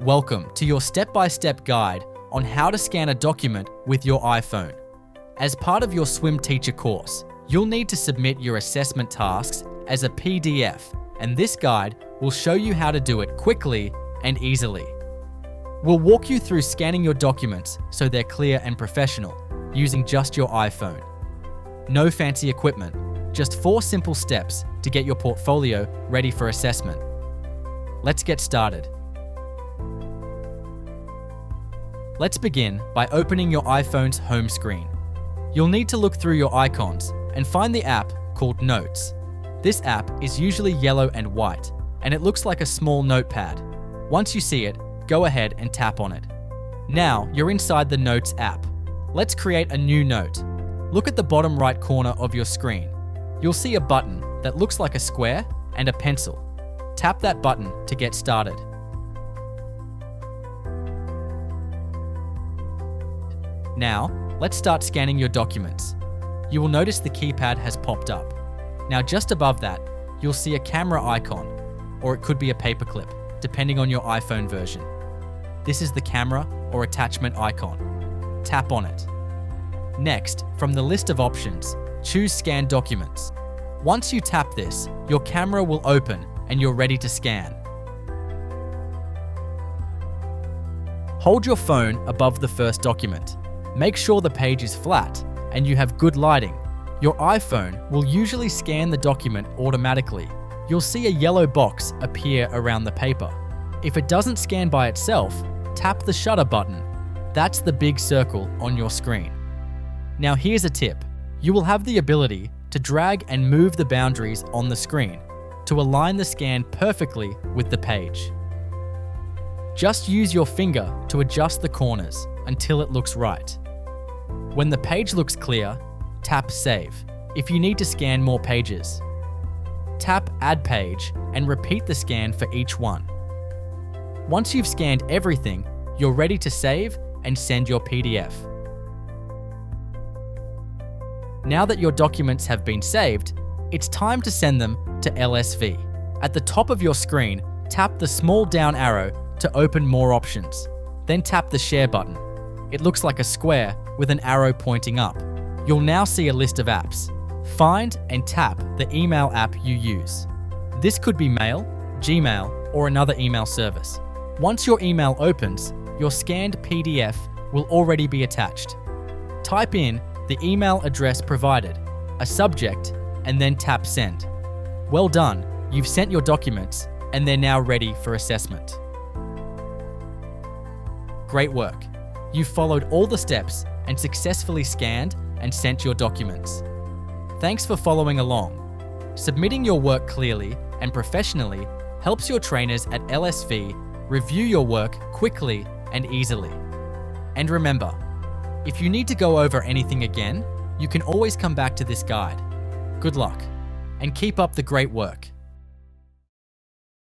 Welcome to your step-by-step guide on how to scan a document with your iPhone. As part of your swim teacher course, you'll need to submit your assessment tasks as a PDF, and this guide will show you how to do it quickly and easily. We'll walk you through scanning your documents so they're clear and professional, using just your iPhone. No fancy equipment, just 4 simple steps to get your portfolio ready for assessment. Let's get started. Let's begin by opening your iPhone's home screen. You'll need to look through your icons and find the app called Notes. This app is usually yellow and white, and it looks like a small notepad. Once you see it, go ahead and tap on it. Now you're inside the Notes app. Let's create a new note. Look at the bottom right corner of your screen. You'll see a button that looks like a square and a pencil. Tap that button to get started. Now, let's start scanning your documents. You will notice the keypad has popped up. Now just above that, you'll see a camera icon, or it could be a paperclip, depending on your iPhone version. This is the camera or attachment icon. Tap on it. Next, from the list of options, choose Scan Documents. Once you tap this, your camera will open and you're ready to scan. Hold your phone above the first document. Make sure the page is flat and you have good lighting. Your iPhone will usually scan the document automatically. You'll see a yellow box appear around the paper. If it doesn't scan by itself, tap the shutter button. That's the big circle on your screen. Now here's a tip. You will have the ability to drag and move the boundaries on the screen to align the scan perfectly with the page. Just use your finger to adjust the corners until it looks right. When the page looks clear, tap Save if you need to scan more pages. Tap Add Page and repeat the scan for each one. Once you've scanned everything, you're ready to save and send your PDF. Now that your documents have been saved, it's time to send them to LSV. At the top of your screen, tap the small down arrow to open more options. Then tap the Share button. It looks like a square with an arrow pointing up. You'll now see a list of apps. Find and tap the email app you use. This could be Mail, Gmail, or another email service. Once your email opens, your scanned PDF will already be attached. Type in the email address provided, a subject, and then tap Send. Well done, you've sent your documents and they're now ready for assessment. Great work. You've followed all the steps and successfully scanned and sent your documents. Thanks for following along. Submitting your work clearly and professionally helps your trainers at LSV review your work quickly and easily. And remember, if you need to go over anything again, you can always come back to this guide. Good luck, and keep up the great work.